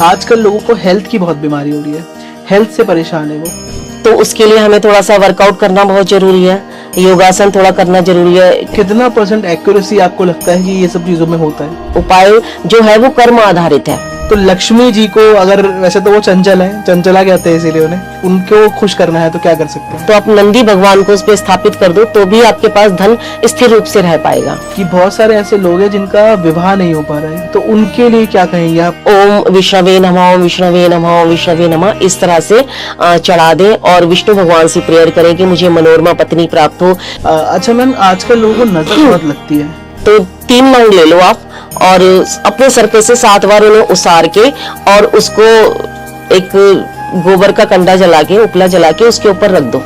आजकल लोगों को हेल्थ की बहुत बीमारी हो रही है, हेल्थ से परेशान है वो। तो उसके लिए हमें थोड़ा सा वर्कआउट करना बहुत जरूरी है, योगासन थोड़ा करना जरूरी है। कितना % एक्यूरेसी आपको लगता है कि ये सब चीजों में होता है? उपाय जो है वो कर्म आधारित है। तो लक्ष्मी जी को अगर, वैसे तो वो चंचल है, चंचला कहते हैं इसीलिए उन्हें, उनको खुश करना है तो क्या कर सकते हैं? तो आप नंदी भगवान को उस पे स्थापित कर दो तो भी आपके पास धन स्थिर रूप से रह पाएगा। कि बहुत सारे ऐसे लोग हैं जिनका विवाह नहीं हो पा रहा है, तो उनके लिए क्या कहेंगे आप? ओम विष्णवे नमः, ओम विष्णवे नमः, ओम विष्णवे नमः इस तरह से चढ़ा दें और विष्णु भगवान से प्रेयर करें कि मुझे मनोरमा पत्नी प्राप्त हो। अच्छा मैम, आजकल लोगों को नजर बहुत लगती है, तो 3 लौंग ले लो आप और अपने सर पे से 7 बार उन्हें उसार के और उसको एक गोबर का कंडा जला के, उपला जला के उसके ऊपर रख दो।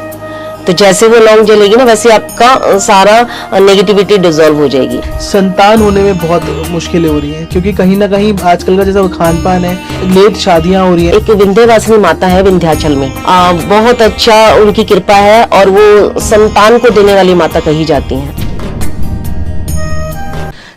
तो जैसे वो लौंग जलेगी ना, वैसे आपका सारा नेगेटिविटी डिसॉल्व हो जाएगी। संतान होने में बहुत मुश्किलें हो रही हैं, क्योंकि कहीं ना कहीं आजकल का जैसा खान पान है, लेट शादियां हो रही हैं। एक विंध्यवासिनी माता है विंध्याचल में, बहुत अच्छा उनकी कृपा है और वो संतान को देने वाली माता कही जाती हैं।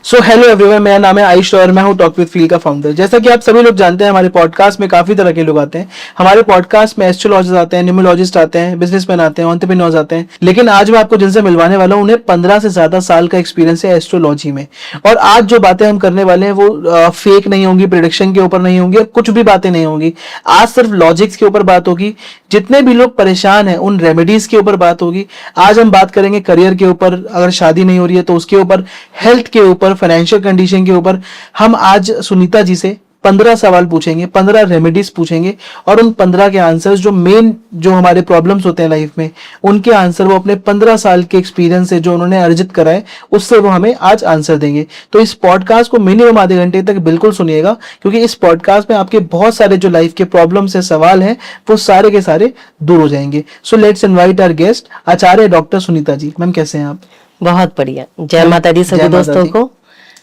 सो हेलो एवरीवन, मेरा नाम है आयुष और मैं हूं टॉक विद फील का फाउंडर। जैसा कि आप सभी लोग जानते हैं, हमारे पॉडकास्ट में काफी तरह के लोग आते हैं। हमारे पॉडकास्ट में एस्ट्रोलॉजिस्ट आते हैं, न्यूमरोलॉजिस्ट आते हैं, बिजनेसमैन आते हैं, एंटरप्रेन्योर्स आते हैं। लेकिन आज मैं आपको जिनसे मिलवाने वाला हूं, उन्हें 15 से ज्यादा साल का एक्सपीरियंस है एस्ट्रोलॉजी में। और आज जो बातें हम करने वाले हैं वो फेक नहीं होंगी, प्रिडिक्शन के ऊपर नहीं होंगी और कुछ भी बातें नहीं होंगी। आज सिर्फ लॉजिक्स के ऊपर बात होगी। जितने भी लोग परेशान हैं उन रेमेडीज के ऊपर बात होगी। आज हम बात करेंगे करियर के ऊपर, अगर शादी नहीं हो रही है तो उसके ऊपर, हेल्थ के ऊपर, फाइनेंशियल कंडीशन के ऊपर। हम आज सुनीता जी से 15 सवाल पूछेंगे, 15 रेमेडीज पूछेंगे और उन 15 के आंसर्स, जो मेन जो हमारे प्रॉब्लम्स होते हैं लाइफ में, उनके आंसर वो अपने 15 साल के एक्सपीरियंस से जो उन्होंने अर्जित करा है उससे वो हमें आज आंसर देंगे। तो इस पॉडकास्ट को मिनिमम आधे घंटे तक बिल्कुल सुनिएगा, क्योंकि इस पॉडकास्ट में आपके बहुत सारे जो लाइफ के प्रॉब्लम्स है, सवाल हैं, वो सारे के सारे दूर हो जाएंगे। So let's invite our guest Acharya doctor Sunita ji. Ma'am कैसे हैं आप? बहुत बढ़िया। जय माता दी सभी दोस्तों को।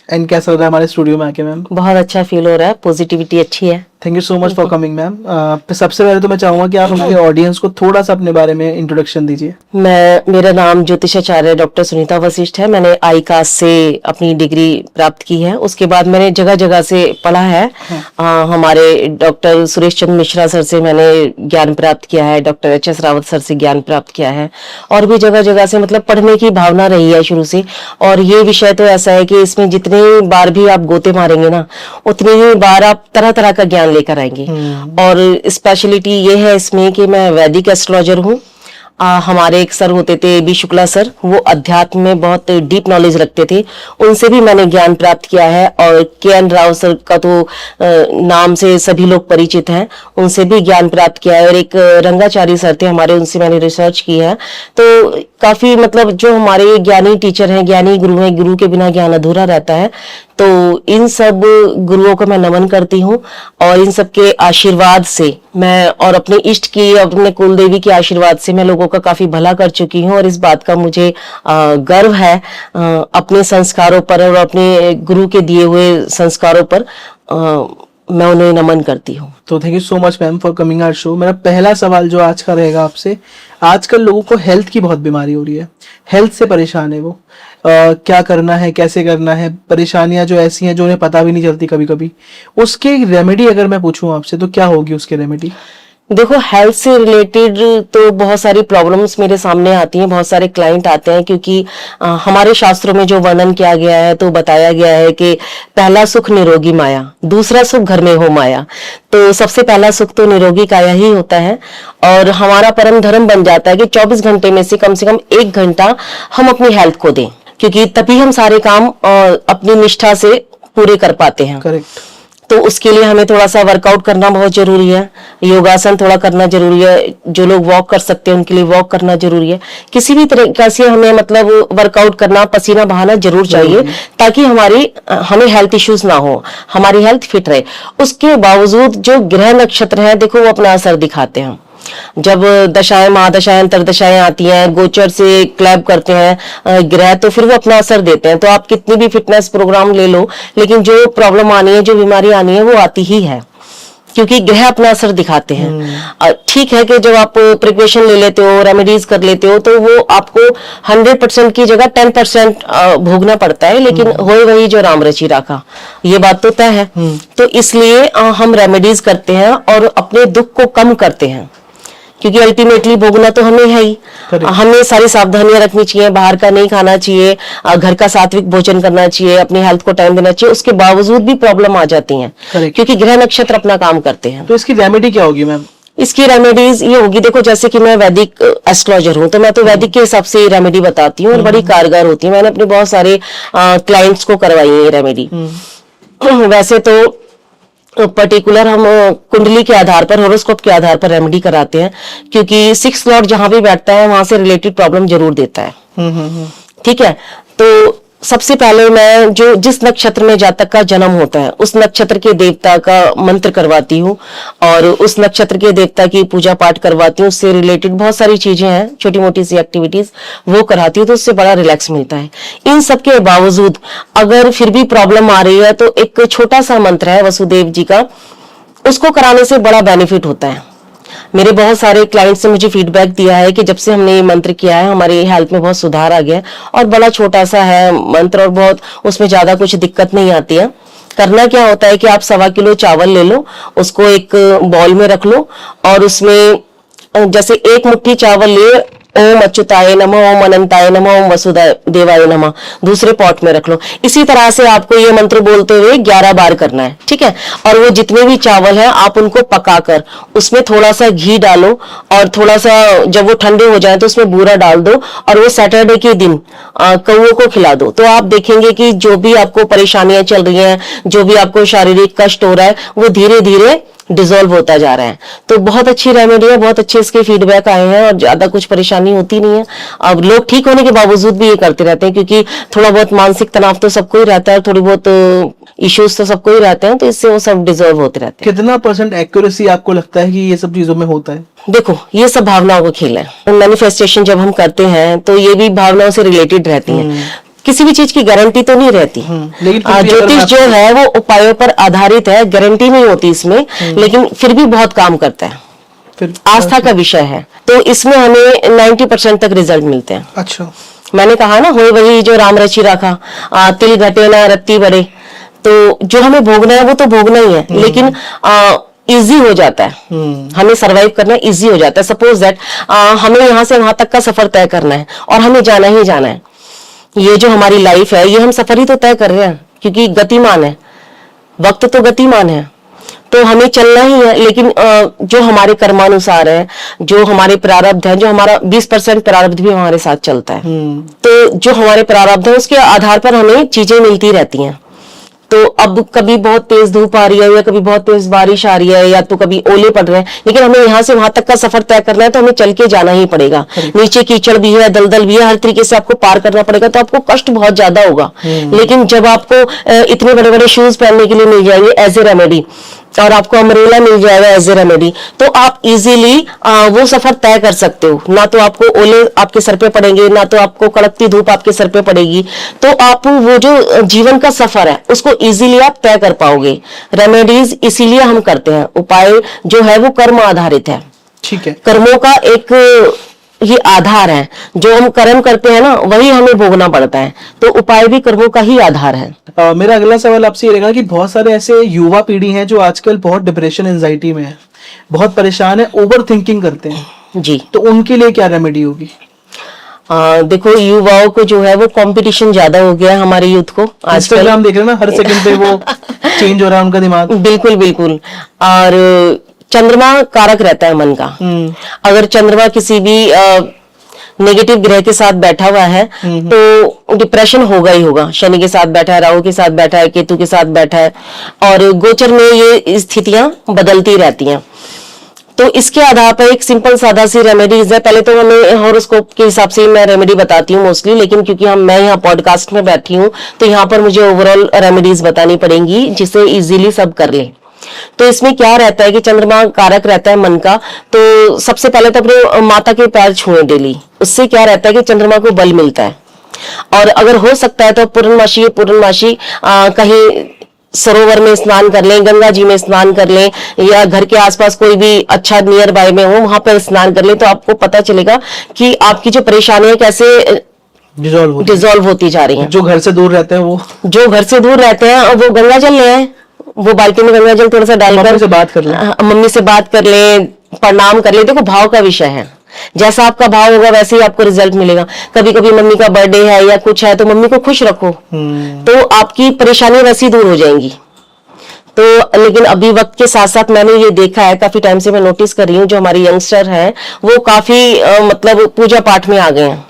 एंड कैसा लग रहा है हमारे स्टूडियो में आके मैम? बहुत अच्छा फील हो रहा है, पॉजिटिविटी अच्छी है। Thank you so much for coming ma'am. सबसे पहले तो मैं चाहूंगा कि आप हमारे ऑडियंस को थोड़ा सा अपने बारे में इंट्रोडक्शन दीजिए। मेरा नाम ज्योतिषाचार्य डॉक्टर सुनीता वशिष्ठ है। मैंने आईकास से अपनी डिग्री प्राप्त की है। उसके बाद मैंने जगह जगह से पढ़ा है। हमारे डॉक्टर सुरेश चंद्र मिश्रा सर से मैंने ज्ञान प्राप्त किया है, डॉक्टर HS रावत सर से ज्ञान प्राप्त किया है और भी जगह जगह से, मतलब पढ़ने की भावना रही है शुरू से। और ये विषय तो ऐसा है कि इसमें जितने बार भी आप गोते मारेंगे ना, उतनी ही बार आप तरह तरह का ज्ञान लेकर आएंगे। और स्पेशलिटी ये है इसमें कि मैं वैदिक एस्ट्रोलॉजर हूँ। हमारे एक सर होते थे बी शुक्ला सर, वो अध्यात्म में बहुत डीप नॉलेज रखते थे, उनसे भी मैंने ज्ञान प्राप्त किया है। और KN राव सर का तो नाम से सभी लोग परिचित हैं, उनसे भी ज्ञान प्राप्त किया है। और एक रंगाचारी सर थे हमारे, उनसे मैंने रिसर्च की है। तो काफी, मतलब जो हमारे ज्ञानी टीचर हैं, ज्ञानी गुरु हैं, गुरु के बिना ज्ञान अधूरा रहता है। तो इन सब गुरुओं को मैं नमन करती हूँ और इन सब के आशीर्वाद से मैं, और अपने इष्ट की, अपने कुल देवी के आशीर्वाद से मैं लोगों का काफी भला कर चुकी हूँ। और इस बात का मुझे गर्व है अपने संस्कारों पर और अपने गुरु के दिए हुए संस्कारों पर। मैं उन्हें नमन करती हूँ। तो thank you so much ma'am for coming our show. मेरा पहला सवाल जो आज का रहेगा आपसे, आजकल लोगों को हेल्थ की बहुत बीमारी हो रही है, हेल्थ से परेशान है वो। क्या करना है, कैसे करना है, परेशानियां जो ऐसी हैं जो उन्हें पता भी नहीं चलती कभी कभी। उसके रेमेडी अगर मैं पूछूं आपसे तो क्या होगी उसके रेमेडी? देखो, हेल्थ से रिलेटेड तो बहुत सारी प्रॉब्लम्स मेरे सामने आती हैं, बहुत सारे क्लाइंट आते हैं, क्योंकि हमारे शास्त्रों में जो वर्णन किया गया है तो बताया गया है कि पहला सुख निरोगी माया, दूसरा सुख घर में हो माया। तो सबसे पहला सुख तो निरोगी काया ही होता है। और हमारा परम धर्म बन जाता है कि 24 घंटे में से कम 1 घंटा हम अपनी हेल्थ को दें, क्योंकि तभी हम सारे काम अपनी निष्ठा से पूरे कर पाते हैं। करेक्ट। तो उसके लिए हमें थोड़ा सा वर्कआउट करना बहुत जरूरी है, योगासन थोड़ा करना जरूरी है। जो लोग वॉक कर सकते हैं उनके लिए वॉक करना जरूरी है। किसी भी तरीके से हमें, मतलब वर्कआउट करना, पसीना बहाना जरूर चाहिए, ताकि हमें हेल्थ इश्यूज ना हो, हमारी हेल्थ फिट रहे। उसके बावजूद जो ग्रह नक्षत्र है, देखो वो अपना असर दिखाते हैं। जब दशाएं, महादशाएं, अंतरदशाएं आती हैं, गोचर से क्लैब करते हैं ग्रह, तो फिर वो अपना असर देते हैं। तो आप कितनी भी फिटनेस प्रोग्राम ले लो, लेकिन जो प्रॉब्लम आनी है, जो बीमारी आनी है, वो आती ही है। क्योंकि ग्रह अपना असर दिखाते हैं। ठीक है कि जब आप प्रिकॉशन ले लेते हो, रेमेडीज कर लेते हो, तो वो आपको 100% की जगह 10% भोगना पड़ता है, लेकिन होए वही जो राम रची राखा, ये बात तो तय है। तो इसलिए हम रेमेडीज करते हैं और अपने दुख को कम करते हैं, क्योंकि अल्टीमेटली भोगना तो हमें है ही। हमें सारी सावधानियां रखनी चाहिए, बाहर का नहीं खाना चाहिए, घर का सात्विक भोजन करना चाहिए, अपनी हेल्थ को टाइम देना चाहिए। उसके बावजूद भी प्रॉब्लम आ जाती हैं, क्योंकि ग्रह नक्षत्र अपना काम करते हैं। तो इसकी रेमेडी क्या होगी मैम? इसकी रेमेडीज ये होगी, देखो जैसे कि मैं वैदिक एस्ट्रोलॉजर हूँ, तो मैं तो वैदिक के हिसाब से रेमेडी बताती हूँ और बड़ी कारगर होती है। मैंने अपने बहुत सारे क्लाइंट्स को करवाई है ये रेमेडी। वैसे तो पर्टिकुलर हम कुंडली के आधार पर, हॉरोस्कोप के आधार पर रेमेडी कराते हैं, क्योंकि 6 लॉर्ड जहां भी बैठता है वहां से रिलेटेड प्रॉब्लम जरूर देता है। ठीक है, तो सबसे पहले मैं जो जिस नक्षत्र में जातक का जन्म होता है उस नक्षत्र के देवता का मंत्र करवाती हूँ और उस नक्षत्र के देवता की पूजा पाठ करवाती हूँ। उससे रिलेटेड बहुत सारी चीजें हैं, छोटी मोटी सी एक्टिविटीज वो कराती हूँ, तो उससे बड़ा रिलैक्स मिलता है। इन सब के बावजूद अगर फिर भी प्रॉब्लम आ रही है तो एक छोटा सा मंत्र है वसुदेव जी का, उसको कराने से बड़ा बेनिफिट होता है। मेरे बहुत सारे क्लाइंट्स ने मुझे फीडबैक दिया है कि जब से हमने ये मंत्र किया है हमारी हेल्थ में बहुत सुधार आ गया है, और बड़ा छोटा सा है मंत्र और बहुत उसमें ज्यादा कुछ दिक्कत नहीं आती है। करना क्या होता है कि आप 1.25 किलो चावल ले लो, उसको एक बॉल में रख लो और उसमें जैसे 1 मुट्ठी चावल ले, ओम अच्युताय नमः, ओम अनंताय नमः, ओम वसुदेवाय नमः, दूसरे पॉट में रख लो। इसी तरह से आपको ये मंत्र बोलते हुए 11 बार करना है, ठीक है। और वो जितने भी चावल हैं आप उनको पकाकर उसमें थोड़ा सा घी डालो और थोड़ा सा जब वो ठंडे हो जाए तो उसमें बूरा डाल दो और वो सैटरडे के दिन कौओं को खिला दो। तो आप देखेंगे कि जो भी आपको परेशानियां चल रही हैं, जो भी आपको शारीरिक कष्ट हो रहा है, वो धीरे धीरे डिसॉल्व होता जा रहा है। तो बहुत अच्छी रेमेडी है, बहुत अच्छे इसके फीडबैक आए हैं और ज्यादा कुछ परेशानी होती नहीं है। अब लोग ठीक होने के बावजूद भी ये करते रहते हैं, क्योंकि थोड़ा बहुत मानसिक तनाव तो सबको ही रहता है, थोड़ी बहुत इश्यूज तो सबको ही रहते हैं, तो इससे वो सब डिसॉल्व होते रहते हैं। कितना % एक्यूरेसी आपको लगता है कि ये सब चीजों में होता है? देखो, ये सब भावनाओं का खेल है। मैनिफेस्टेशन जब हम करते हैं तो ये भी भावनाओं से रिलेटेड रहती है। किसी भी चीज की गारंटी तो नहीं रहती, लेकिन ज्योतिष जो है वो उपायों पर आधारित है, गारंटी नहीं होती इसमें, लेकिन फिर भी बहुत काम करता है। फिर आस्था का विषय है, तो इसमें हमें 90% तक रिजल्ट मिलते हैं। अच्छा, मैंने कहा ना, हो वही जो राम रची राखा, तिल घटे ना रत्ती बड़े। तो जो हमें भोगना है वो तो भोगना ही है, लेकिन इजी हो जाता है, हमें सरवाइव करना इजी हो जाता है। सपोज दैट हमें यहाँ से वहां तक का सफर तय करना है और हमें जाना ही जाना है। ये जो हमारी लाइफ है ये हम सफर ही तो तय कर रहे हैं, क्योंकि गतिमान है, वक्त तो गतिमान है, तो हमें चलना ही है। लेकिन जो हमारे कर्मानुसार है, जो हमारे प्रारब्ध है, जो हमारा 20% प्रारब्ध भी हमारे साथ चलता है, तो जो हमारे प्रारब्ध है उसके आधार पर हमें चीजें मिलती रहती हैं। तो अब कभी बहुत तेज धूप आ रही है या कभी बहुत तेज बारिश आ रही है या तो कभी ओले पड़ रहे हैं, लेकिन हमें यहाँ से वहां तक का सफर तय करना है तो हमें चल के जाना ही पड़ेगा। नीचे कीचड़ भी है, दलदल भी है, हर तरीके से आपको पार करना पड़ेगा, तो आपको कष्ट बहुत ज्यादा होगा। लेकिन जब आपको इतने बड़े बड़े शूज पहनने के लिए मिल जाएंगे एज ए रेमेडी और आपको अम्ब्रेला मिल जाएगा एज ए रेमेडी, तो आप इजीली वो सफर तय कर सकते हो। ना तो आपको ओले आपके सर पे पड़ेंगे, ना तो आपको कड़कती धूप आपके सर पे पड़ेगी, तो आप वो जो जीवन का सफर है उसको इजीली आप तय कर पाओगे। रेमेडीज इसीलिए हम करते हैं, उपाय जो है वो कर्म आधारित है। ठीक है, कर्मों का एक ये आधार है, जो हम कर्म करते हैं ना वही हमें भोगना पड़ता है, तो उपाय भी कर्मों का ही आधार है। मेरा अगला सवाल आपसे ये रहेगा कि बहुत सारे ऐसे युवा पीढ़ी हैं जो आजकल बहुत डिप्रेशन एंजाइटी में है, बहुत परेशान है, ओवर थिंकिंग करते हैं जी, तो उनके लिए क्या रेमेडी होगी? देखो, युवाओं को जो है वो कंपटीशन ज्यादा हो गया है हमारे यूथ को। इंस्टाग्राम देख रहे हैं ना, हर सेकंड पे वो चेंज हो रहा है उनका दिमाग। बिल्कुल बिल्कुल। और चंद्रमा कारक रहता है मन का। अगर चंद्रमा किसी भी नेगेटिव ग्रह के साथ बैठा हुआ है तो डिप्रेशन होगा ही होगा। शनि के साथ बैठा है, राहु के साथ बैठा है, केतु के साथ बैठा है, और गोचर में ये स्थितियां बदलती रहती हैं। तो इसके आधार पर एक सिंपल सादा सी रेमेडीज है। पहले तो हमें हॉरोस्कोप के हिसाब से मैं रेमेडी बताती हूँ मोस्टली, लेकिन क्योंकि मैं यहाँ पॉडकास्ट में बैठी हूँ तो यहाँ पर मुझे ओवरऑल रेमेडीज बतानी पड़ेंगी जिसे इजीली सब कर ले। तो इसमें क्या रहता है कि चंद्रमा कारक रहता है मन का, तो सबसे पहले तो अपने माता के पैर छुए डेली। उससे क्या रहता है कि चंद्रमा को बल मिलता है। और अगर हो सकता है तो पूर्णमासी कहीं सरोवर में स्नान कर लें, गंगा जी में स्नान कर लें, या घर के आसपास कोई भी अच्छा नियर बाय में हो वहां पर स्नान कर लें, तो आपको पता चलेगा कि आपकी जो परेशानियां कैसे डिजोल्व होती जा रही हैं। जो घर से दूर रहते हैं जो घर से दूर रहते हैं वो गंगा जल ले आए, वो बाल्टी में गंगा जल थोड़ा सा डालकर मम्मी से बात कर लें, मम्मी से बात कर लें, प्रणाम कर लें। देखो भाव का विषय है, जैसा आपका भाव होगा वैसे ही आपको रिजल्ट मिलेगा। कभी कभी मम्मी का बर्थडे है या कुछ है तो मम्मी को खुश रखो, तो आपकी परेशानी वैसी दूर हो जाएंगी। तो लेकिन अभी वक्त के साथ साथ मैंने ये देखा है, काफी टाइम से मैं नोटिस कर रही हूँ, जो हमारी यंगस्टर है वो काफी मतलब पूजा पाठ में आ गए हैं।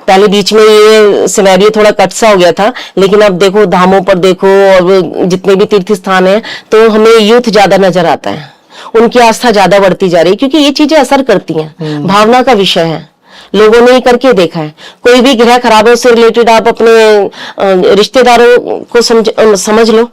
पहले बीच में ये सिनेरियो थोड़ा कट सा हो गया था, लेकिन अब देखो धामों पर देखो और जितने भी तीर्थ स्थान है तो हमें यूथ ज्यादा नजर आता है, उनकी आस्था ज्यादा बढ़ती जा रही है, क्योंकि ये चीजें असर करती हैं। भावना का विषय है, लोगों ने करके देखा है। कोई भी ग्रह खराब है उससे रिलेटेड आप अपने रिश्तेदारों को समझ लो,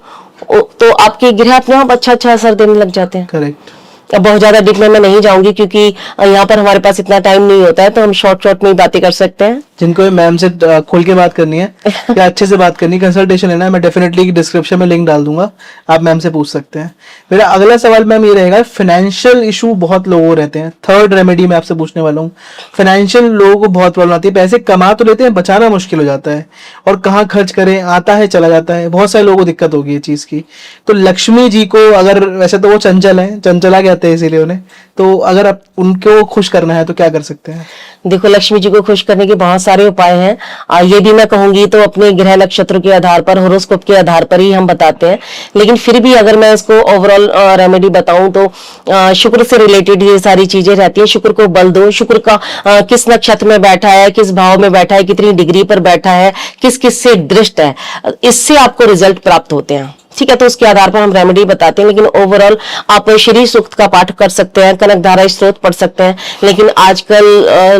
तो आपके ग्रह अपने आप अच्छा असर देने लग जाते हैं। करेक्ट। अब बहुत ज्यादा डीप में मैं नहीं जाऊंगी क्योंकि यहाँ पर हमारे पास इतना टाइम नहीं होता है, तो हम शॉर्ट में ही बातें कर सकते हैं। जिनको मैम से खोल के बात करनी है या अच्छे से बात करनी है, कंसल्टेशन लेना है, मैं डेफिनेटली डिस्क्रिप्शन में लिंक डाल दूंगा, आप मैम से पूछ सकते हैं। मेरा अगला सवाल मैम ये रहेगा, फाइनेंशियल इशू बहुत लोगों को रहते हैं, थर्ड रेमेडी मैं आपसे पूछने वाला हूँ। फाइनेंशियल लोगों को बहुत प्रॉब्लम आती है, पैसे कमा तो लेते हैं, बचाना मुश्किल हो जाता है, और कहाँ खर्च करें, आता है चला जाता है, बहुत सारे लोगों को दिक्कत होगी ये चीज की। तो लक्ष्मी जी को अगर, वैसे तो वो चंचल है, चंचला कहते हैं इसीलिए उन्हें, तो अगर आप उनको खुश करना है तो क्या कर सकते हैं? देखो, लक्ष्मी जी को खुश करने के बहुत सारे उपाय हैं। ये भी मैं कहूंगी तो अपने ग्रह नक्षत्र के आधार पर, होरोस्कोप के आधार पर ही हम बताते हैं, लेकिन फिर भी अगर मैं इसको ओवरऑल रेमेडी बताऊं तो शुक्र से रिलेटेड ये सारी चीजें रहती है। शुक्र को बल दो, शुक्र का किस नक्षत्र में बैठा है, किस भाव में बैठा है, कितनी डिग्री पर बैठा है, किस किस से दृष्ट है, इससे आपको रिजल्ट प्राप्त होते हैं। ठीक है, तो उसके आधार पर हम रेमेडी बताते हैं, लेकिन ओवरऑल आप श्री सूक्त का पाठ कर सकते हैं, कनक धारा स्त्रोत पढ़ सकते हैं। लेकिन आजकल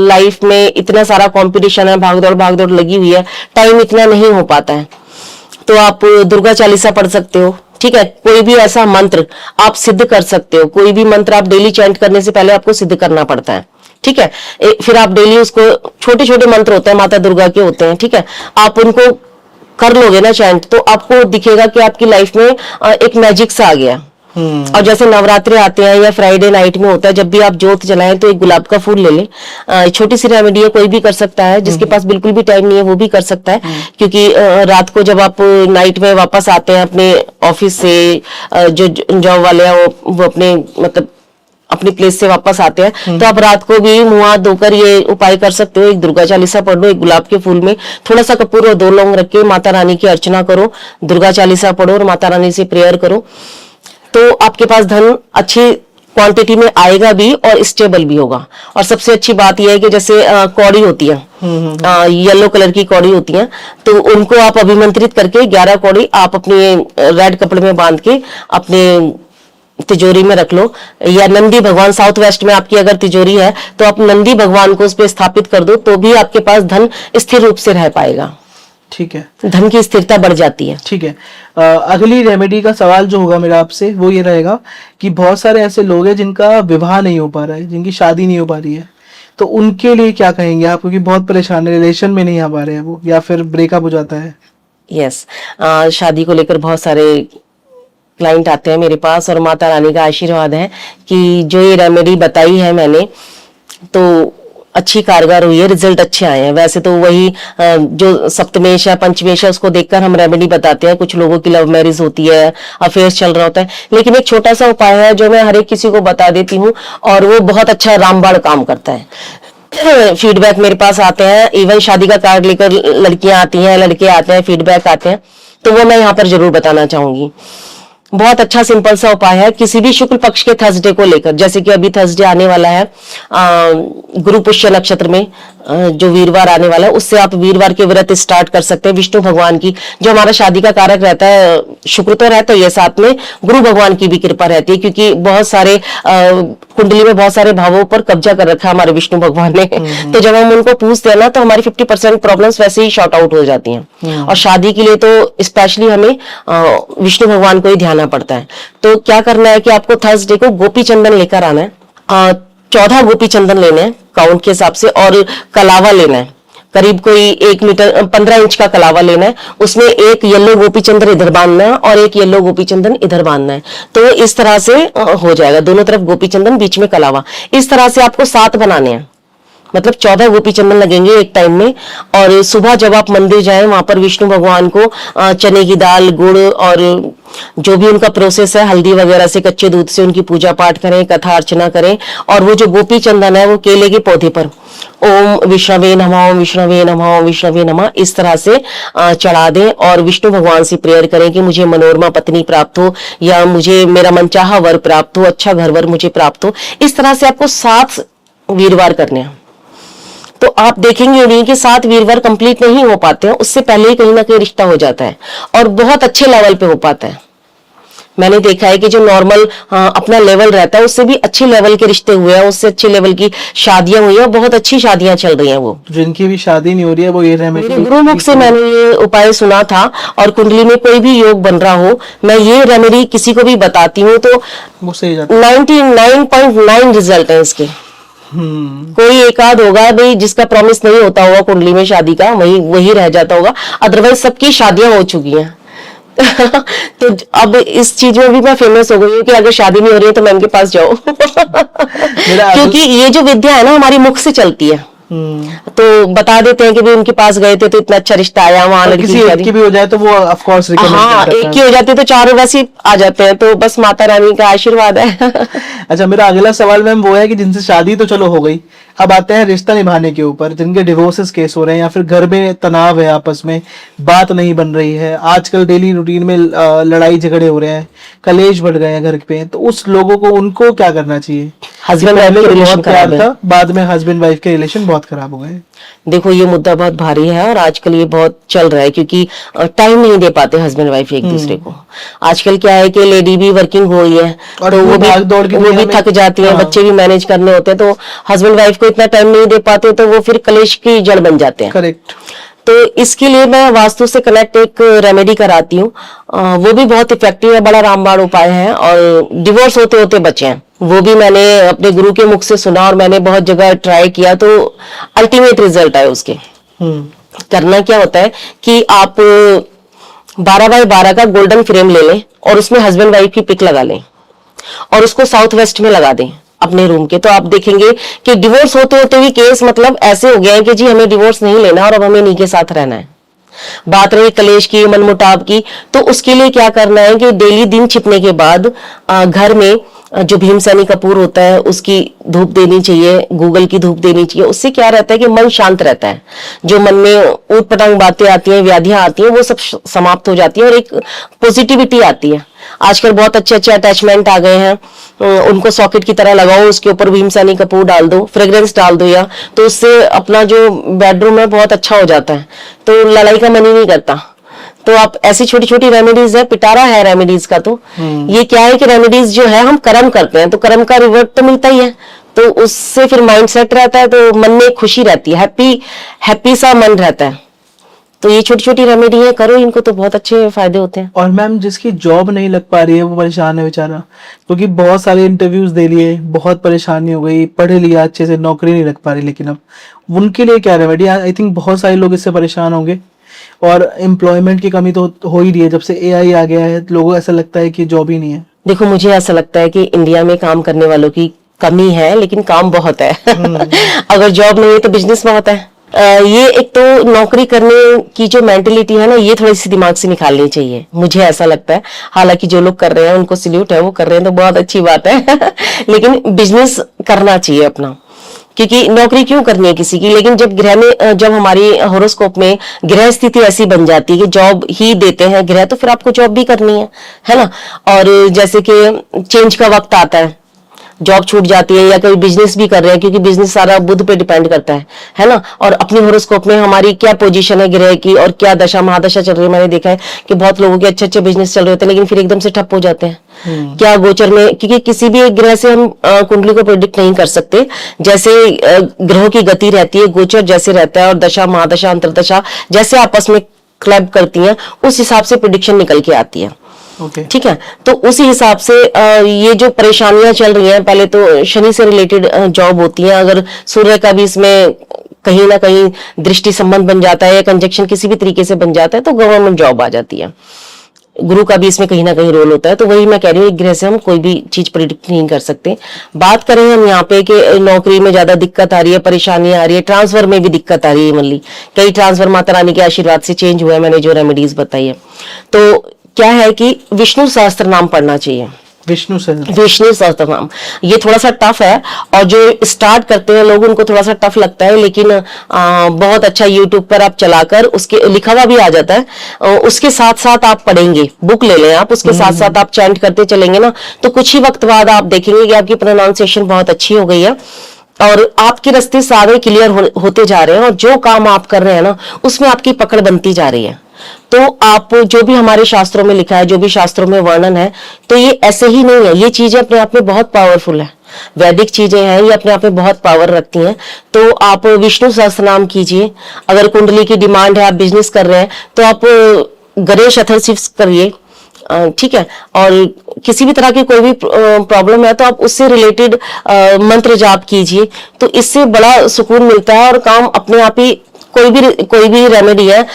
लाइफ में इतना सारा कंपटीशन है, भागदौड़ लगी हुई है, टाइम इतना नहीं हो पाता है, तो आप दुर्गा चालीसा पढ़ सकते हो। ठीक है, कोई भी ऐसा मंत्र आप सिद्ध कर सकते हो, कोई भी मंत्र आप डेली चैंट करने से पहले आपको सिद्ध करना पड़ता है। ठीक है, फिर आप डेली उसको, छोटे छोटे मंत्र होते हैं, माता दुर्गा के होते हैं, ठीक है, आप उनको कर लोगे ना चैंट, तो आपको दिखेगा कि आपकी लाइफ में एक मैजिक सा आ गया। और जैसे नवरात्रि आते हैं या फ्राइडे नाइट में होता है, जब भी आप ज्योत जलाएं तो एक गुलाब का फूल ले लें। छोटी सी रेमेडी है, कोई भी कर सकता है, जिसके पास बिल्कुल भी टाइम नहीं है वो भी कर सकता है, क्योंकि रात को जब आप नाइट में वापस आते हैं अपने ऑफिस से, जो जॉब वाले हैं वो अपने मतलब अपनी प्लेस से वापस आते हैं, तो आप रात को भी मुंह हाथ धोकर ये उपाय कर सकते हो। एक दुर्गा चालीसा पढ़ लो, एक गुलाब के फूल में थोड़ा सा कपूर और 2 लौंग रख के माता रानी की अर्चना करो, दुर्गा चालीसा पढ़ो और माता रानी से प्रेयर करो, तो आपके पास धन अच्छी क्वांटिटी में आएगा भी और स्टेबल भी होगा। और सबसे अच्छी बात यह है कि जैसे कौड़ी होती है, येलो कलर की कौड़ी होती है, तो उनको आप अभिमंत्रित करके 11 कौड़ी आप अपने रेड कपड़े में बांध के अपने तिजोरी में रख लो, या नंदी भगवान, साउथ वेस्ट में आपकी अगर तिजोरी है तो आप नंदी भगवान को उस पर स्थापित कर दो, तो भी आपके पास धन स्थिर रूप से रह पाएगा। ठीक है, धन की स्थिरता बढ़ जाती है। ठीक है। अगली रेमेडी का सवाल जो होगा मेरा आपसे वो ये रहेगा कि बहुत सारे ऐसे लोग हैं जिनका विवाह नहीं हो पा रहा है, जिनकी शादी नहीं हो पा रही है, तो उनके लिए क्या कहेंगे आप? क्योंकि बहुत परेशान है, रिलेशन में नहीं आ पा रहे हैं वो, या फिर ब्रेकअप हो जाता है। यस, शादी को लेकर बहुत सारे क्लाइंट आते हैं मेरे पास, और माता रानी का आशीर्वाद है कि जो ये रेमेडी बताई है मैंने तो अच्छी कारगर हुई है, रिजल्ट अच्छे आए हैं। वैसे तो वही जो सप्तमेश है, पंचमेश है, उसको देखकर हम रेमेडी बताते हैं। कुछ लोगों की लव मैरिज होती है, अफेयर्स चल रहा होता है, लेकिन एक छोटा सा उपाय है जो मैं हर एक किसी को बता देती हूँ, और वो बहुत अच्छा रामबाण काम करता है। फीडबैक मेरे पास आते हैं, इवन शादी का कार्ड लेकर लड़कियां आती हैं, लड़के आते हैं, फीडबैक आते हैं, तो वो मैं यहाँ पर जरूर बताना चाहूंगी। बहुत अच्छा सिंपल सा उपाय है, किसी भी शुक्ल पक्ष के थर्सडे को लेकर, जैसे कि अभी थर्सडे आने वाला है गुरु पुष्य नक्षत्र में, जो वीरवार आने वाला है, उससे आप वीरवार के व्रत स्टार्ट कर सकते हैं। विष्णु भगवान की, जो हमारा शादी का कारक रहता है, शुक्र तो रहता है, साथ में गुरु भगवान की भी कृपा रहती है, क्योंकि बहुत सारे कुंडली में बहुत सारे भावों पर कब्जा कर रखा है हमारे विष्णु भगवान ने। तो जब हम उनको पूछते हैं ना, तो हमारी 50% प्रॉब्लम्स वैसे ही शॉर्ट आउट हो जाती हैं। और शादी के लिए तो स्पेशली हमें विष्णु भगवान को ही ध्यान पड़ता है। तो क्या करना है कि आपको थर्सडे को गोपी चंदन लेकर आना है, 14 गोपी चंदन लेने हैं काउंट के हिसाब से, और कलावा लेना है। करीब कोई 1 मीटर 15 इंच का कलावा लेना है, उसमें एक येलो गोपी चंदन इधर बांधना है और एक येलो गोपी चंदन इधर बांधना है। तो इस तरह से हो जाएगा, दोनों तरफ गोपी चंदन, बीच में कलावा। इस तरह से आपको 7 बनाने हैं, मतलब 14 गोपी चंदन लगेंगे एक टाइम में। और सुबह जब आप मंदिर जाएं, वहां पर विष्णु भगवान को चने की दाल, गुड़ और जो भी उनका प्रोसेस है, हल्दी वगैरह से, कच्चे दूध से उनकी पूजा पाठ करें, कथा अर्चना करें। और वो जो गोपी चंदन है वो केले के पौधे पर ओम विष्णवे नमः, ओम विष्णवे नमः, ओम विष्णवे नमः इस तरह से चढ़ा दें और विष्णु भगवान से प्रेयर करें कि मुझे मनोरमा पत्नी प्राप्त हो, या मुझे मेरा मनचाहा वर प्राप्त हो, अच्छा घर वर मुझे प्राप्त हो। इस तरह से आपको 7 वीरवार करने हैं। तो आप देखेंगे नहीं कि 7 वीरवार कंप्लीट नहीं हो पाते हैं, उससे पहले ही कहीं ना कहीं रिश्ता हो जाता है और बहुत अच्छे लेवल पे हो पाता है। मैंने देखा है कि जो नॉर्मल अपना लेवल रहता है उससे भी अच्छे लेवल के रिश्ते हुए हैं, उससे अच्छे लेवल की शादियां हुई हैं, बहुत अच्छी शादियां चल रही हैं। वो जिनकी भी शादी नहीं हो रही है वो ये रेमेडी, मेरे गुरुमुख से मैंने ये उपाय सुना था। और कुंडली में कोई भी योग बन रहा हो, मैं ये रेमेडी किसी को भी बताती हूँ तो वो सही जाता है। 99.9 रिजल्ट है इसके। कोई एक आध होगा भाई जिसका प्रॉमिस नहीं होता होगा कुंडली में शादी का, वही रह जाता होगा, अदरवाइज सबकी शादियां हो चुकी हैं। तो अब इस चीज में भी मैं फेमस हो गई हूँ कि अगर शादी नहीं हो रही है तो मैम के पास जाओ। क्योंकि ये जो विद्या है ना हमारी मुख से चलती है। तो बता देते हैं कि भी उनके पास गए थे तो इतना अच्छा रिश्ता आया, वहां लड़की किसी एक की भी हो जाए तो वो ऑफ कोर्स रिकमेंड हाँ, एक की हो जाती है तो 4 वैसे ही आ जाते हैं। तो बस माता रानी का आशीर्वाद है। अच्छा, मेरा अगला सवाल मैम वो है कि जिनसे शादी तो चलो हो गई, अब आते हैं रिश्ता निभाने के ऊपर, जिनके डिवोर्सेस केस हो रहे हैं या फिर घर में तनाव है, आपस में बात नहीं बन रही है, आजकल डेली रूटीन में लड़ाई झगड़े हो रहे हैं, कलेश बढ़ गए हैं घर पे, तो उस लोगों को उनको क्या करना चाहिए? हस्बैंड वाइफ के रिलेशन खराब है, बाद में हस्बैंड वाइफ के रिलेशन बहुत खराब हो गए। देखो ये मुद्दा बहुत भारी है और आजकल ये बहुत चल रहा है क्योंकि टाइम नहीं दे पाते हस्बैंड वाइफ एक दूसरे को। आजकल क्या है कि लेडी भी वर्किंग हो रही है तो वो भी थक जाती है, बच्चे भी मैनेज करने होते हैं, तो हस्बैंड वाइफ को इतना टाइम नहीं दे पाते तो वो फिर कलेश की जड़ बन जाते हैं। करेक्ट। तो इसके लिए मैं वास्तु से कनेक्ट एक रेमेडी कराती हूँ, वो भी बहुत इफेक्टिव है, बड़ा रामबाण उपाय है और डिवोर्स होते होते बचे हैं। वो भी मैंने अपने गुरु के मुख से सुना और मैंने बहुत जगह ट्राई किया तो अल्टीमेट रिजल्ट आए उसके। करना क्या होता है कि आप 12x12 का गोल्डन फ्रेम ले लें और उसमें हस्बैंड वाइफ की पिक लगा लें और उसको साउथ वेस्ट में लगा दें अपने रूम के। तो आप देखेंगे कि डिवोर्स होते होते भी केस मतलब ऐसे हो गया है कि जी हमें डिवोर्स नहीं लेना और अब हमें इन्हीं के साथ रहना है। बात रही कलेश की, मनमुटाव की, तो उसके लिए क्या करना है कि डेली दिन छिपने के बाद घर में जो भीमसेनी कपूर होता है उसकी धूप देनी चाहिए, गूगल की धूप देनी चाहिए। उससे क्या रहता है कि मन शांत रहता है, जो मन में ऊट पटांग बातें आती हैं, व्याधियां आती हैं, वो सब समाप्त हो जाती है और एक पॉजिटिविटी आती है। आजकल बहुत अच्छे अच्छे अटैचमेंट आ गए हैं, उनको सॉकेट की तरह लगाओ, उसके ऊपर भीमसेनी कपूर डाल दो, फ्रेग्रेंस डाल दो, या तो उससे अपना जो बेडरूम है बहुत अच्छा हो जाता है, तो लड़ाई का मन ही नहीं करता। तो आप ऐसी छोटी छोटी रेमेडीज है, पिटारा है रेमेडीज का। तो ये क्या है कि रेमेडीज जो है हम कर्म करते हैं तो कर्म का रिवर्ट तो मिलता ही है, तो उससे फिर माइंड सेट रहता है, तो मन में खुशी रहती है, हैप्पी सा मन रहता है। तो ये छोटी छोटी रेमेडी है, करो इनको तो बहुत अच्छे फायदे होते हैं। और मैम जिसकी जॉब नहीं लग पा रही है वो परेशान है बेचारा, क्योंकि बहुत सारे इंटरव्यूज दे लिए, बहुत परेशानी हो गई, पढ़ लिया अच्छे से, नौकरी नहीं लग पा रही, लेकिन अब उनके लिए क्या रेमेडी? आई थिंक बहुत सारे लोग इससे परेशान होंगे और एम्प्लॉयमेंट की कमी तो हो ही रही है, जब से एआई आ गया है लोगों को ऐसा लगता है कि जॉब ही नहीं है। देखो मुझे ऐसा लगता है कि इंडिया में काम करने वालों की कमी है लेकिन काम बहुत है। अगर जॉब नहीं है तो बिजनेस बहुत है। ये एक तो नौकरी करने की जो मेंटेलिटी है ना, ये थोड़ी सी दिमाग से निकालनी चाहिए, मुझे ऐसा लगता है। हालांकि जो लोग कर रहे हैं उनको सैल्यूट है, वो कर रहे हैं तो बहुत अच्छी बात है। लेकिन बिजनेस करना चाहिए अपना, क्योंकि नौकरी क्यों करनी है किसी की। लेकिन जब ग्रह में, जब हमारी होरोस्कोप में ग्रह स्थिति ऐसी बन जाती है कि जॉब ही देते हैं ग्रह, तो फिर आपको जॉब भी करनी है ना। और जैसे कि चेंज का वक्त आता है, जॉब छूट जाती है, या कोई बिजनेस भी कर रहे हैं, क्योंकि बिजनेस सारा बुध पे डिपेंड करता है ना। और अपनी होरोस्कोप में हमारी क्या पोजीशन है ग्रह की और क्या दशा महादशा चल रही है। मैंने देखा है कि बहुत लोगों के अच्छे अच्छे बिजनेस चल रहे होते हैं लेकिन फिर एकदम से ठप हो जाते हैं। क्या गोचर में, क्योंकि किसी भी एक ग्रह से हम कुंडली को प्रेडिक्ट नहीं कर सकते। जैसे ग्रहों की गति रहती है, गोचर जैसे रहता है और दशा महादशा अंतरदशा जैसे आपस में क्लब करती हैं, उस हिसाब से प्रेडिक्शन निकल के आती है। ठीक है, तो उसी हिसाब से ये जो परेशानियां चल रही हैं, पहले तो शनि से रिलेटेड जॉब होती है, अगर सूर्य का भी इसमें कहीं ना कहीं दृष्टि संबंध बन जाता है या कंजक्शन किसी भी तरीके से बन जाता है तो गवर्नमेंट जॉब आ जाती है। गुरु का भी इसमें कहीं ना कहीं रोल होता है। तो वही मैं कह रही हूँ, एक ग्रह से हम कोई भी चीज प्रिडिक्ट नहीं कर सकते। बात करें हम यहाँ पे कि नौकरी में ज्यादा दिक्कत आ रही है, परेशानी आ रही है, ट्रांसफर में भी दिक्कत आ रही है, मतलब कई ट्रांसफर माता रानी के आशीर्वाद से चेंज हुआ है, मैंने जो रेमेडीज बताई है। तो क्या है कि विष्णु सहस्त्र नाम पढ़ना चाहिए। विष्णु सहस्त्र नाम ये थोड़ा सा टफ है, और जो स्टार्ट करते हैं लोग उनको थोड़ा सा टफ लगता है, लेकिन बहुत अच्छा यूट्यूब पर आप चलाकर उसके लिखा हुआ भी आ जाता है, उसके साथ साथ आप पढ़ेंगे, बुक ले लें आप, उसके साथ साथ आप चैंट करते चलेंगे ना, तो कुछ ही वक्त बाद आप देखेंगे कि आपकी प्रोनाउंसिएशन बहुत अच्छी हो गई है और आपके रास्ते सारे क्लियर होते जा रहे हैं, और जो काम आप कर रहे हैं ना उसमें आपकी पकड़ बनती जा रही है। तो आप जो भी हमारे शास्त्रों में लिखा है, जो भी शास्त्रों में वर्णन है, तो ये ऐसे ही नहीं है, ये चीजें अपने आप में बहुत पावरफुल है, वैदिक चीजें हैं, ये अपने आप में बहुत पावर रखती हैं। तो आप विष्णु सहस्त्र नाम कीजिए। अगर कुंडली की डिमांड है, आप बिजनेस कर रहे हैं, तो आप गणेश अथर्वशीव करिए, ठीक है। और किसी भी तरह की कोई भी प्रॉब्लम है तो आप उससे रिलेटेड मंत्र जाप कीजिए, तो इससे बड़ा सुकून मिलता है और काम अपने आप ही, कोई भी रेमेडी है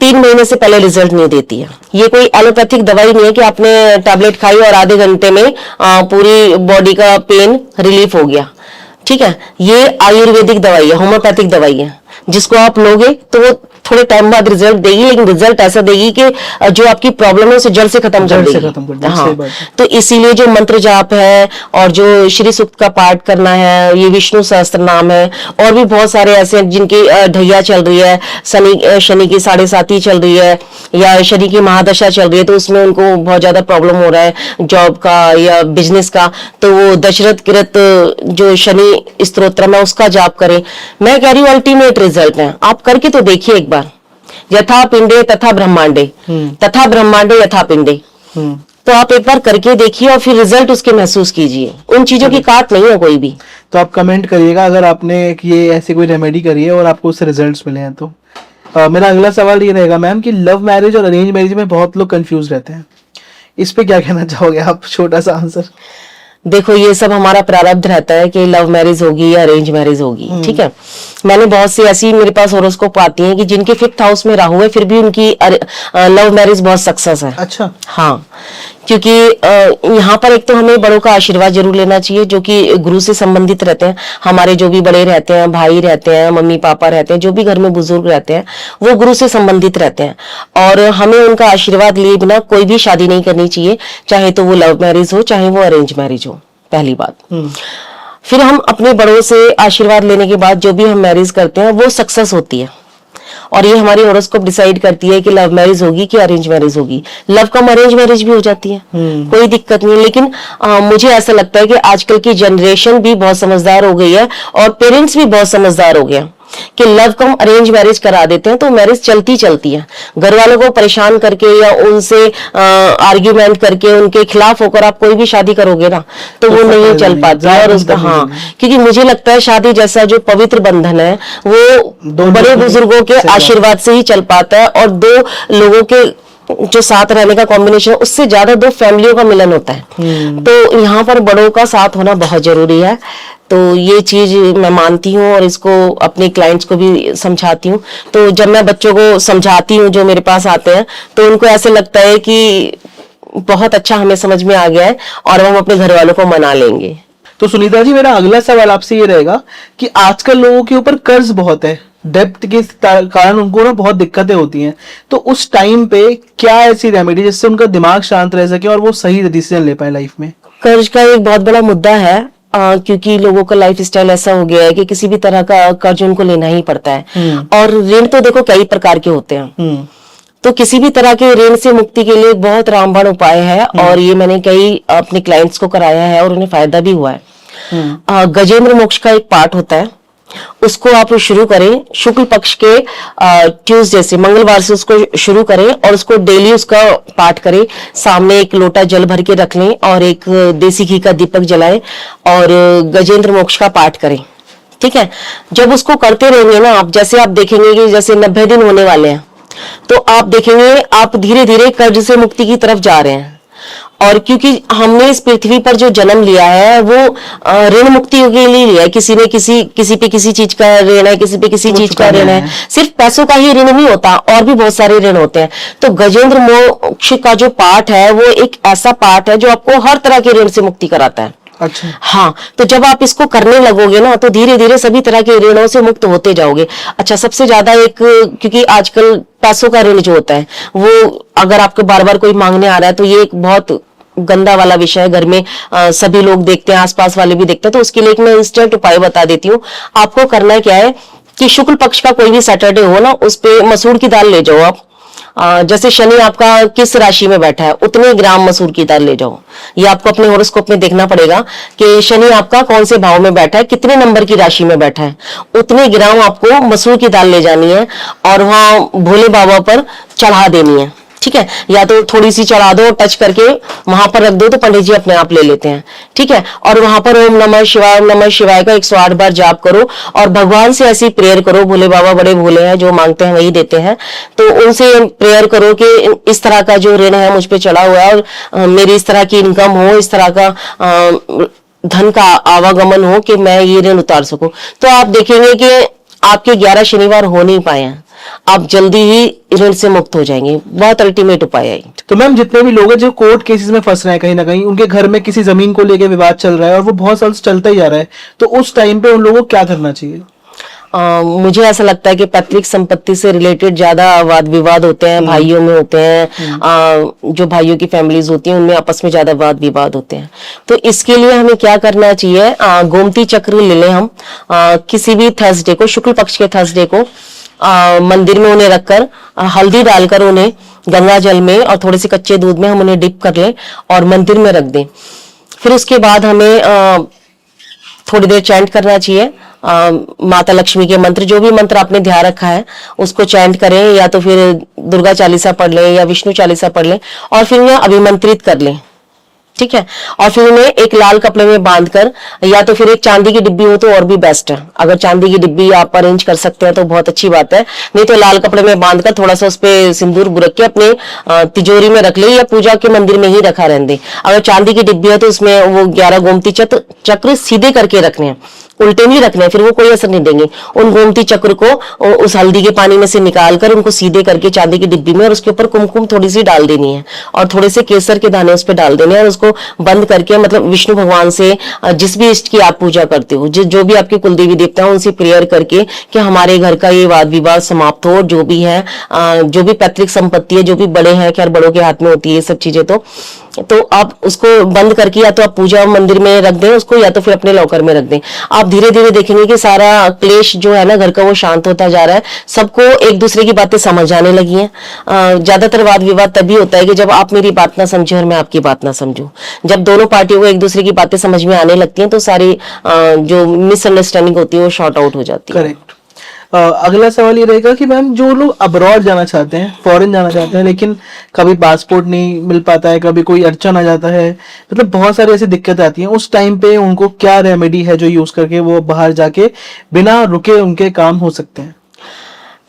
3 महीने से पहले रिजल्ट नहीं देती है। ये कोई एलोपैथिक दवाई नहीं है कि आपने टैबलेट खाई और आधे घंटे में पूरी बॉडी का पेन रिलीफ हो गया, ठीक है। ये आयुर्वेदिक दवाई है, होम्योपैथिक दवाई है, जिसको आप लोगे तो वो थोड़े टाइम बाद रिजल्ट देगी, लेकिन रिजल्ट ऐसा देगी कि जो आपकी प्रॉब्लम है उसे जड़ से खत्म कर देगी। हाँ, तो इसीलिए जो मंत्र जाप है और जो श्री सूक्त का पाठ करना है, ये विष्णु सहस्त्र नाम है, और भी बहुत सारे ऐसे हैं जिनकी ढैया चल रही है, शनि की 7.5 चल रही है, या शनि की महादशा चल रही है, तो उसमें उनको बहुत ज्यादा प्रॉब्लम हो रहा है जॉब का या बिजनेस का, तो वो दशरथ कृत जो शनि स्तोत्रम है उसका जाप करें। मैं कह रही हूँ अल्टीमेट रिजल्ट है, आप करके तो देखिए एक बार। यथा पिंडे तथा ब्रह्मांडे, तथा ब्रह्मांडे यथा पिंडे, तो आप एक बार करके देखिए और फिर रिजल्ट उसके महसूस कीजिए। उन चीजों की काट नहीं है कोई भी। तो आप कमेंट करिएगा अगर आपने ये ऐसी कोई रेमेडी करी है और आपको उससे रिजल्ट्स मिले हैं तो। मेरा अगला सवाल ये रहेगा मैम कि लव मैरिज और अरेंज मैरिज में बहुत लोग कंफ्यूज रहते हैं, इस पे क्या कहना चाहोगे आप? छोटा सा आंसर। देखो, ये सब हमारा प्रारब्ध रहता है कि लव मैरिज होगी या अरेंज मैरिज होगी, ठीक है। मैंने बहुत सी ऐसी मेरे पास हॉरोस्कोप आती हैं कि जिनके 5th हाउस में राहु है, फिर भी उनकी लव मैरिज बहुत सक्सेस है। अच्छा। हाँ, क्योंकि यहाँ पर एक तो हमें बड़ों का आशीर्वाद जरूर लेना चाहिए, जो कि गुरु से संबंधित रहते हैं। हमारे जो भी बड़े रहते हैं, भाई रहते हैं, मम्मी पापा रहते हैं, जो भी घर में बुजुर्ग रहते हैं, वो गुरु से संबंधित रहते हैं, और हमें उनका आशीर्वाद लिए बिना कोई भी शादी नहीं करनी चाहिए, चाहे तो वो लव मैरिज हो चाहे वो अरेंज मैरिज हो, पहली बात। फिर हम अपने बड़ों से आशीर्वाद लेने के बाद जो भी हम मैरिज करते हैं वो सक्सेस होती है, और ये हमारी हॉरोस्कोप डिसाइड करती है कि लव मैरिज होगी कि अरेंज मैरिज होगी। लव कम अरेंज मैरिज भी हो जाती है, कोई दिक्कत नहीं है। लेकिन मुझे ऐसा लगता है कि आजकल की जनरेशन भी बहुत समझदार हो गई है और पेरेंट्स भी बहुत समझदार हो गया कि लव कम अरेंज मैरिज करा देते हैं तो मैरिज चलती है। घर वालों को परेशान करके या उनसे आर्ग्यूमेंट करके उनके खिलाफ होकर आप कोई भी शादी करोगे ना तो वो नहीं चल पाती है। और उसका क्योंकि मुझे लगता है शादी जैसा जो पवित्र बंधन है वो बड़े बुजुर्गों के आशीर्वाद से ही चल पाता है, और 2 लोगों के जो साथ रहने का कॉम्बिनेशन, उससे ज्यादा 2 फैमिलियों का मिलन होता है। तो यहाँ पर बड़ों का साथ होना बहुत जरूरी है। तो ये चीज मैं मानती हूँ और इसको अपने क्लाइंट्स को भी समझाती हूँ। तो जब मैं बच्चों को समझाती हूँ जो मेरे पास आते हैं, तो उनको ऐसे लगता है कि बहुत अच्छा हमें समझ में आ गया है और हम अपने घर वालों को मना लेंगे। तो सुनीता जी, मेरा अगला सवाल आपसे ये रहेगा कि आजकल लोगों के ऊपर कर्ज बहुत है, डेब्ट के कारण उनको ना बहुत दिक्कतें होती हैं, तो उस टाइम पे क्या ऐसी रेमेडी जिससे उनका दिमाग शांत रह सके और वो सही डिसीजन ले पाए लाइफ में? कर्ज का एक बहुत बड़ा मुद्दा है, क्योंकि लोगों का लाइफ स्टाइल ऐसा हो गया है कि किसी भी तरह का कर्ज उनको लेना ही पड़ता है। और ऋण तो देखो कई प्रकार के होते हैं, तो किसी भी तरह के ऋण से मुक्ति के लिए एक बहुत रामबाण उपाय है, और ये मैंने कई अपने क्लाइंट्स को कराया है और उन्हें फायदा भी हुआ है। गजेंद्र मोक्ष का एक पाठ होता है, उसको आप शुरू करें शुक्ल पक्ष के ट्यूसडे से, मंगलवार से उसको शुरू करें और उसको डेली उसका पाठ करें। सामने एक लोटा जल भर के रख लें और एक देसी घी का दीपक जलाएं और गजेंद्र मोक्ष का पाठ करें, ठीक है। जब उसको करते रहेंगे ना आप, जैसे आप देखेंगे कि जैसे 90 दिन होने वाले हैं, तो आप देखेंगे आप धीरे धीरे कर्ज से मुक्ति की तरफ जा रहे हैं। और क्योंकि हमने इस पृथ्वी पर जो जन्म लिया है वो ऋण मुक्ति के लिए लिया है। किसी ने किसी पे किसी चीज का ऋण है, किसी पे किसी चीज का ऋण है। सिर्फ पैसों का ही ऋण नहीं होता, और भी बहुत सारे ऋण होते हैं। तो गजेंद्र मोक्ष का जो पाठ है वो एक ऐसा पाठ है जो आपको हर तरह के ऋण से मुक्ति कराता है। अच्छा। हाँ, तो जब आप इसको करने लगोगे ना तो धीरे धीरे सभी तरह के ऋणों से मुक्त होते जाओगे। अच्छा, सबसे ज्यादा क्योंकि आजकल पैसों का ऋण जो होता है वो अगर आपको बार बार कोई मांगने आ रहा है तो ये एक बहुत गंदा वाला विषय है। घर में सभी लोग देखते हैं, आसपास वाले भी देखते हैं। तो उसके लिए एक मैं इंस्टेंट उपाय बता देती हूँ। आपको करना क्या है कि शुक्ल पक्ष का कोई भी सैटरडे हो ना, उस पे मसूर की दाल ले जाओ आप। जैसे शनि आपका किस राशि में बैठा है उतने ग्राम मसूर की दाल ले जाओ। ये आपको अपने होरोस्कोप में देखना पड़ेगा कि शनि आपका कौन से भाव में बैठा है, कितने नंबर की राशि में बैठा है, उतने ग्राम आपको मसूर की दाल ले जानी है और वहां भोले बाबा पर चढ़ा देनी है। ठीक है, या तो थोड़ी सी चढ़ा दो, टच करके वहां पर रख दो तो पंडित जी अपने आप ले लेते हैं। ठीक है, और वहां पर ओम नमः शिवाय का 108 बार जाप करो और भगवान से ऐसी प्रेयर करो। भोले बाबा बड़े भोले हैं, जो मांगते हैं वही देते हैं। तो उनसे प्रेयर करो कि इस तरह का जो ऋण है मुझ पे चढ़ा हुआ है और मेरी इस तरह की इनकम हो, इस तरह का धन का आवागमन हो कि मैं ये ऋण उतार सकूं। तो आप देखेंगे कि आपके 11 शनिवार हो नहीं पाए हैं, आप जल्दी ही ऋण से मुक्त हो जाएंगे। बहुत अल्टीमेट उपाय है। तो मैम, जितने भी लोग हैं जो कोर्ट केसेस में फंस रहे हैं, कहीं ना कहीं उनके घर में किसी जमीन को लेकर विवाद चल रहा है और वो बहुत साल से चलता ही जा रहा है, तो उस टाइम पे उन लोगों को क्या करना चाहिए? मुझे ऐसा लगता है कि पैतृक संपत्ति से रिलेटेड ज्यादा वाद विवाद होते हैं, भाइयों में होते हैं। जो भाइयों की फैमिलीज होती हैं उनमें आपस में ज्यादा वाद विवाद होते हैं। तो इसके लिए हमें क्या करना चाहिए, गोमती चक्र ले लें हम। किसी भी थर्सडे को, शुक्ल पक्ष के थर्सडे को मंदिर में उन्हें रखकर हल्दी डालकर उन्हें गंगा जल में और थोड़े से कच्चे दूध में हम उन्हें डिप कर लें और मंदिर में रख दें। फिर उसके बाद हमें थोड़ी देर चैंट करना चाहिए माता लक्ष्मी के मंत्र। जो भी मंत्र आपने ध्यान रखा है उसको चैंट करें, या तो फिर दुर्गा चालीसा पढ़ लें या विष्णु चालीसा पढ़ लें और फिर उन्हें अभिमंत्रित कर लें। ठीक है, और फिर उन्हें एक लाल कपड़े में बांधकर, या तो फिर एक चांदी की डिब्बी हो तो और भी बेस्ट है। अगर चांदी की डिब्बी आप अरेंज कर सकते हैं तो बहुत अच्छी बात है, नहीं तो लाल कपड़े में बांधकर थोड़ा सा उस पर सिंदूर बुरक के अपने तिजोरी में रख ले या पूजा के मंदिर में ही रखा रहने दें। अगर चांदी की डिब्बी है तो उसमें वो 11 गोमती चक्र सीधे करके रखने हैं, उल्टे नहीं रखने, फिर वो कोई असर नहीं देंगे। उन गोमती चक्र को उस हल्दी के पानी में से निकालकर उनको सीधे करके चांदी की डिब्बी में, और उसके ऊपर कुमकुम थोड़ी सी डाल देनी है और थोड़े से केसर के दाने उस पर डाल देने हैं और उसको बंद करके, मतलब विष्णु भगवान से, जिस भी इष्ट की आप पूजा करते हो, जो भी आपके कुलदेवी देवता है उनसे प्रेयर करके कि हमारे घर का ये वाद विवाद समाप्त हो। जो भी है, जो भी पैतृक संपत्ति है, जो भी बड़े हैं, खैर बड़ों के हाथ में होती है ये सब चीजें, तो आप उसको बंद करके या तो आप पूजा मंदिर में रख दें उसको, या तो फिर अपने लॉकर में रख दें। आप धीरे धीरे देखेंगे कि सारा क्लेश जो है ना घर का वो शांत होता जा रहा है। सबको एक दूसरे की बातें समझ आने लगी हैं। ज्यादातर वाद विवाद तभी होता है कि जब आप मेरी बात ना समझे और मैं आपकी बात ना समझूं। जब दोनों पार्टियों को एक दूसरे की बातें समझ में आने लगती हैं तो सारी जो मिसअंडरस्टैंडिंग होती है वो शॉर्ट आउट हो जाती है। करेक्ट। अगला सवाल ये रहेगा कि मैम, जो लोग अब्रॉड जाना चाहते हैं, फॉरेन जाना चाहते हैं, लेकिन कभी पासपोर्ट नहीं मिल पाता है, कभी कोई अड़चन आ जाता है, मतलब बहुत सारी ऐसी दिक्कतें आती हैं, उस टाइम पे उनको क्या रेमेडी है जो यूज करके वो बाहर जाके बिना रुके उनके काम हो सकते हैं?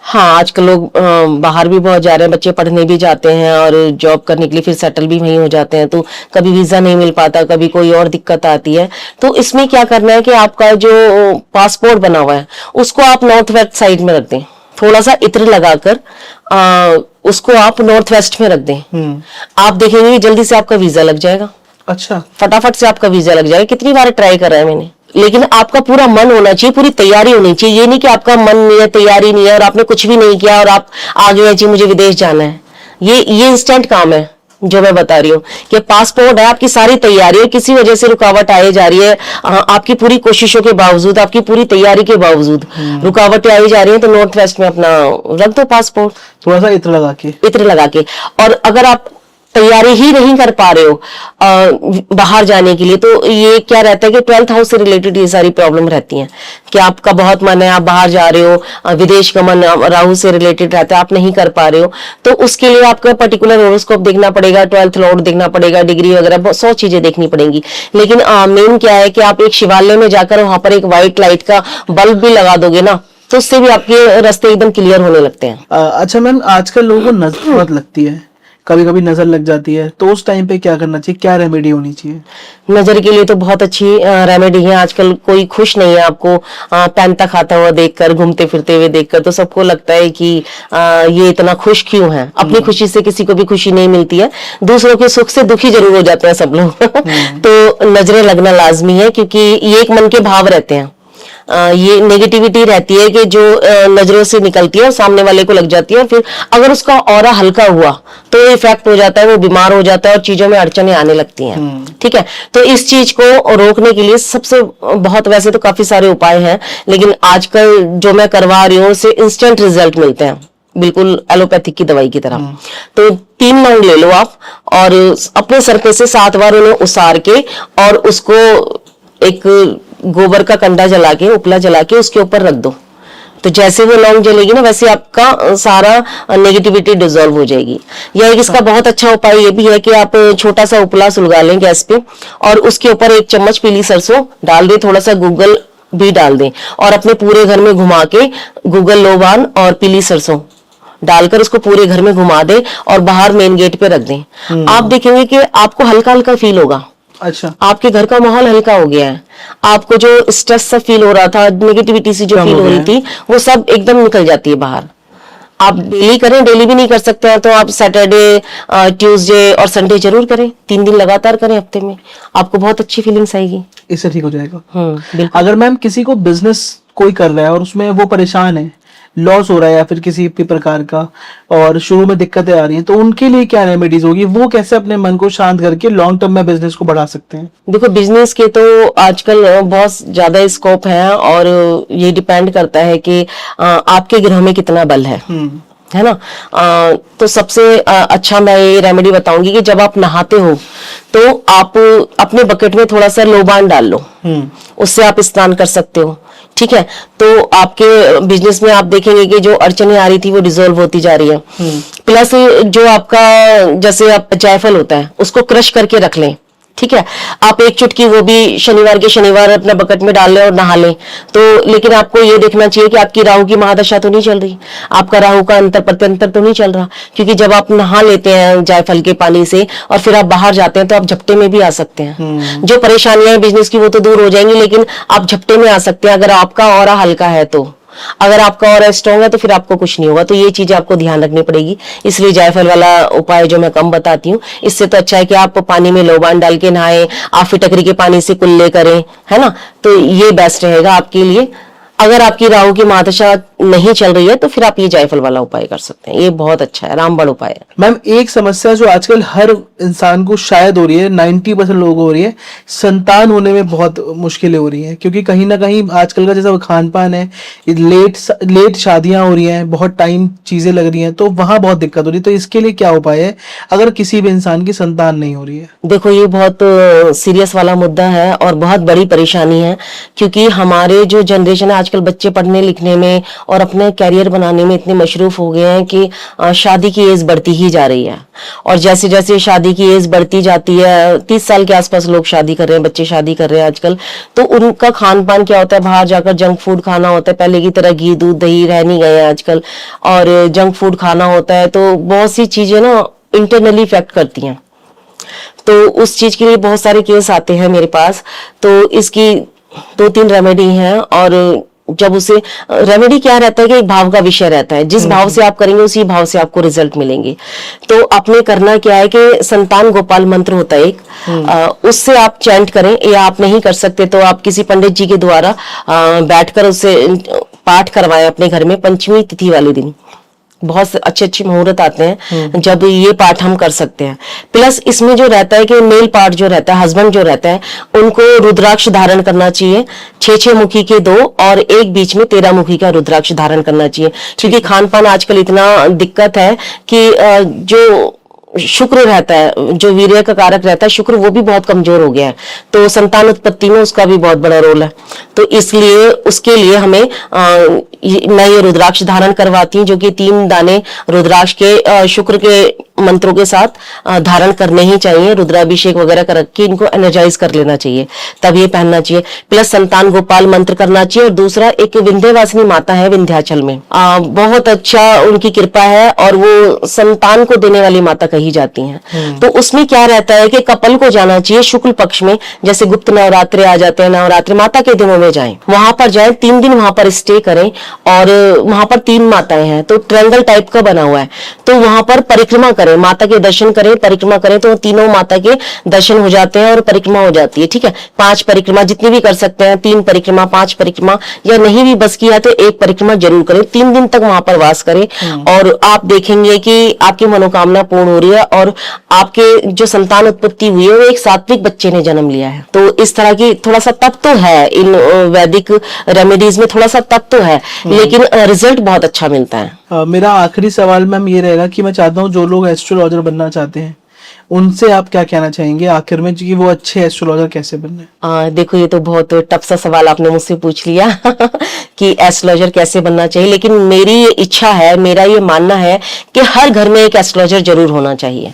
हाँ, आजकल लोग बाहर भी बहुत जा रहे हैं, बच्चे पढ़ने भी जाते हैं और जॉब करने के लिए फिर सेटल भी वहीं हो जाते हैं। तो कभी वीजा नहीं मिल पाता, कभी कोई और दिक्कत आती है। तो इसमें क्या करना है कि आपका जो पासपोर्ट बना हुआ है उसको आप नॉर्थ वेस्ट साइड में रख दें, थोड़ा सा इत्र लगाकर उसको आप नॉर्थ वेस्ट में रख दें। आप देखेंगे जल्दी से आपका वीजा लग जाएगा। अच्छा, फटाफट से आपका वीजा लग जाएगा। कितनी बार ट्राई करा है मैंने, लेकिन आपका पूरा मन होना चाहिए, पूरी तैयारी होनी चाहिए। ये नहीं कि आपका मन नहीं है, तैयारी नहीं है और आपने कुछ भी नहीं किया और आप आ गए जी मुझे विदेश जाना है। ये इंस्टेंट काम है जो मैं बता रही हूँ कि पासपोर्ट है, आपकी सारी तैयारी है, किसी वजह से रुकावट आए जा रही है, आपकी पूरी कोशिशों के बावजूद, आपकी पूरी तैयारी के बावजूद रुकावटें आई जा रही है, तो नॉर्थ वेस्ट में अपना रख दो पासपोर्ट, थोड़ा सा इत्र लगा के। और अगर आप तैयारी ही नहीं कर पा रहे हो बाहर जाने के लिए, तो ये क्या रहता है कि 12th हाउस से रिलेटेड ये सारी प्रॉब्लम रहती हैं कि आपका बहुत मन है, आप बाहर जा रहे हो, विदेश गमन राहु से रिलेटेड रहता है, आप नहीं कर पा रहे हो, तो उसके लिए आपका पर्टिकुलर होरोस्कोप देखना पड़ेगा, 12th लॉर्ड देखना पड़ेगा, डिग्री वगैरह बहुत 100 चीजें देखनी पड़ेंगी। लेकिन मेन क्या है कि आप एक शिवालय में जाकर वहां पर एक व्हाइट लाइट का बल्ब भी लगा दोगे ना, तो उससे भी आपके रास्ते एकदम क्लियर होने लगते हैं। अच्छा मैम, आजकल लोगों को नजर बहुत लगती है, कभी कभी नजर लग जाती है, तो उस टाइम पे क्या करना चाहिए, क्या रेमेडी होनी चाहिए? नजर के लिए तो बहुत अच्छी रेमेडी है। आजकल कोई खुश नहीं है आपको पहनता खाता हुआ देखकर, घूमते फिरते हुए देखकर, तो सबको लगता है कि ये इतना खुश क्यों है। अपनी खुशी से किसी को भी खुशी नहीं मिलती है, दूसरों के सुख से दुखी जरूर हो जाते हैं सब लोग। तो नजरें लगना लाजमी है, क्योंकि ये एक मन के भाव रहते हैं। ये नेगेटिविटी रहती है कि जो नजरों से निकलती है और सामने वाले को लग जाती है। फिर अगर उसका ऑरा हल्का हुआ तो इफेक्ट हो जाता है, वो बीमार हो जाता है और चीजों में अड़चने आने लगती हैं। ठीक है, तो इस चीज को रोकने के लिए सबसे बहुत, वैसे तो काफी सारे उपाय हैं, लेकिन आजकल जो मैं करवा रही हूँ उससे इंस्टेंट रिजल्ट मिलते हैं, बिल्कुल एलोपैथिक की दवाई की तरह। तो 3 लौंग ले लो आप और अपने सर पे से 7 बार उन्हें उसार के और उसको एक गोबर का कंडा जला के, उपला जला के उसके ऊपर रख दो। तो जैसे वो लौंग जलेगी ना, वैसे आपका सारा नेगेटिविटी डिसॉल्व हो जाएगी। या एक इसका बहुत अच्छा उपाय ये भी है कि आप छोटा सा उपला सुलगा लें गैस पे और उसके ऊपर 1 चम्मच पीली सरसों डाल दें, थोड़ा सा गूगल भी डाल दें और अपने पूरे घर में घुमा के गूगल लोबान और पीली सरसों डालकर उसको पूरे घर में घुमा दें और बाहर मेन गेट पे रख दें। आप देखेंगे कि आपको हल्का हल्का फील होगा। अच्छा, आपके घर का माहौल हल्का हो गया है। आपको जो स्ट्रेस सा फील हो रहा था, नेगेटिविटी सी जो फील हो रही थी, वो सब एकदम निकल जाती है बाहर। आप डेली करें, डेली भी नहीं कर सकते हैं तो आप सैटरडे, ट्यूसडे और संडे जरूर करें। 3 दिन लगातार करें हफ्ते में, आपको बहुत अच्छी फीलिंग्स आएगी। इससे ठीक हो जाएगा। बिल्कुल। अगर मैम किसी को बिजनेस कोई कर रहा है और उसमें वो परेशान है, लॉस हो रहा है या फिर किसी भी प्रकार का, और शुरू में दिक्कतें आ रही हैं, तो उनके लिए क्या रेमेडीज होगी? वो कैसे अपने मन को शांत करके लॉन्ग टर्म में बिजनेस को बढ़ा सकते हैं? देखो, बिजनेस के तो आजकल बहुत ज्यादा स्कोप है और ये डिपेंड करता है कि आपके ग्रह में कितना बल है ना। तो सबसे अच्छा मैं ये रेमेडी बताऊंगी कि जब आप नहाते हो तो आप अपने बकेट में थोड़ा सा लोबान डाल लो, उससे आप स्नान कर सकते हो। ठीक है, तो आपके बिजनेस में आप देखेंगे कि जो अड़चने आ रही थी वो डिसॉल्व होती जा रही है। प्लस जो आपका, जैसे आप जायफल होता है उसको क्रश करके रख लें। ठीक है, आप 1 चुटकी वो भी शनिवार के शनिवार अपना बकेट में डाल लें और नहा लें। तो लेकिन आपको ये देखना चाहिए कि आपकी राहु की महादशा तो नहीं चल रही, आपका राहु का अंतर प्रत्यंतर तो नहीं चल रहा, क्योंकि जब आप नहा लेते हैं जायफल के पानी से और फिर आप बाहर जाते हैं तो आप झपटे में भी आ सकते हैं। जो परेशानियां हैं बिजनेस की वो तो दूर हो जाएंगी, लेकिन आप झपटे में आ सकते हैं अगर आपका ऑरा हल्का है तो। अगर आपका ऑरा स्ट्रॉन्ग है तो फिर आपको कुछ नहीं होगा। तो ये चीजें आपको ध्यान रखनी पड़ेगी। इसलिए जायफल वाला उपाय जो मैं कम बताती हूँ, इससे तो अच्छा है कि आप पानी में लोबान डाल के नहाएं, आप फिटकरी के पानी से कुल्ले करें, है ना। तो ये बेस्ट रहेगा आपके लिए। अगर आपकी राहु की महादशा नहीं चल रही है तो फिर आप ये जायफल वाला उपाय कर सकते हैं। ये बहुत अच्छा है, रामबाण उपाय है। मैम, एक समस्या जो आजकल हर इंसान को शायद हो रही है, 90% लोगों को हो रही है, संतान होने में बहुत मुश्किलें हो रही हैं, क्योंकि कहीं ना कहीं आजकल का जैसा खान पान है, लेट शादियां हो रही हैं, बहुत टाइम चीजें लग रही हैं, तो वहां बहुत दिक्कत हो रही है। तो इसके लिए क्या उपाय है अगर किसी भी इंसान की संतान नहीं हो रही है? देखो, ये बहुत सीरियस वाला मुद्दा है और बहुत बड़ी परेशानी है, क्योंकि हमारे जो जनरेशन है आजकल, बच्चे पढ़ने लिखने में और अपने कैरियर बनाने में इतने मशरूफ हो गए हैं कि शादी की एज बढ़ती ही जा रही है। और जैसे जैसे शादी की एज बढ़ती जाती है, 30 साल के आसपास लोग शादी कर रहे हैं, बच्चे शादी कर रहे हैं आजकल। तो उनका खान पान क्या होता है, बाहर जाकर जंक फूड खाना होता है। पहले की तरह घी दूध दही रह नहीं गए आजकल, और जंक फूड खाना होता है। तो बहुत सी चीजें ना इंटरनली इफेक्ट करती हैं। तो उस चीज के लिए बहुत सारे केस आते हैं मेरे पास। तो इसकी 2-3 रेमेडी हैं। और जब उसे रेमेडी क्या रहता है कि एक भाव का विषय रहता है, जिस भाव से आप करेंगे उसी भाव से आपको रिजल्ट मिलेंगे। तो आपने करना क्या है कि संतान गोपाल मंत्र होता है एक, उससे आप चैंट करें, या आप नहीं कर सकते तो आप किसी पंडित जी के द्वारा बैठकर उससे पाठ करवाएं अपने घर में। पंचमी तिथि वाले दिन बहुत अच्छे मुहूर्त आते हैं जब ये पाठ हम कर सकते हैं। प्लस इसमें जो रहता है कि मेल पार्ट जो रहता है, हस्बैंड जो रहता है, उनको रुद्राक्ष धारण करना चाहिए। 6 मुखी के 2 और एक बीच में 13 मुखी का रुद्राक्ष धारण करना चाहिए। क्योंकि खान पान आजकल इतना दिक्कत है कि जो शुक्र रहता है, जो वीर्य का कारक रहता है शुक्र, वो भी बहुत कमजोर हो गया है। तो संतान उत्पत्ति में उसका भी बहुत बड़ा रोल है। तो इसलिए उसके लिए हमें मैं ये रुद्राक्ष धारण करवाती हूँ, जो कि 3 दाने रुद्राक्ष के शुक्र के मंत्रों के साथ धारण करने ही चाहिए। रुद्राभिषेक वगैरह कर के इनको एनर्जाइज कर लेना चाहिए, तब ये पहनना चाहिए। प्लस संतान गोपाल मंत्र करना चाहिए। और दूसरा, एक विंध्यवासिनी माता है विंध्याचल में, बहुत अच्छा उनकी कृपा है और वो संतान को देने वाली माता कही जाती हैं। तो उसमें क्या रहता है कि कपल को जाना चाहिए शुक्ल पक्ष में, जैसे गुप्त नवरात्रे आ जाते हैं, नवरात्रि माता के दिनों में जाएं, वहां पर जाएं, 3 दिन वहां पर स्टे करें। और वहां पर 3 माताएं हैं, तो ट्रायंगल टाइप का बना हुआ है, तो वहां पर परिक्रमा करें, माता के दर्शन करें, परिक्रमा करें, तो तीनों माता के दर्शन हो जाते हैं और परिक्रमा हो जाती है। ठीक है, 5 परिक्रमा जितनी भी कर सकते हैं, 3 परिक्रमा, 5 परिक्रमा, या नहीं भी बस किया तो 1 परिक्रमा जरूर करें। 3 दिन तक वहां पर वास करें और आप देखेंगे कि आपकी मनोकामना पूर्ण हो रही है और आपके जो संतान उत्पत्ति हुई है वो एक सात्विक बच्चे ने जन्म लिया है। तो इस तरह की थोड़ा सा तप तो है इन वैदिक रेमेडीज में, थोड़ा सा तप तो है, लेकिन रिजल्ट बहुत अच्छा मिलता है। मेरा आखिरी सवाल मैम ये रहेगा कि मैं चाहता हूँ जो लोग एस्ट्रोलॉजर बनना चाहते हैं उनसे आप क्या कहना चाहेंगे आखिर में, कि वो अच्छे एस्ट्रोलॉजर कैसे बनने? देखो, ये तो बहुत टफ सा सवाल आपने मुझसे पूछ लिया कि एस्ट्रोलॉजर कैसे बनना चाहिए, लेकिन मेरी ये इच्छा है, मेरा ये मानना है कि हर घर में एक एस्ट्रोलॉजर जरूर होना चाहिए।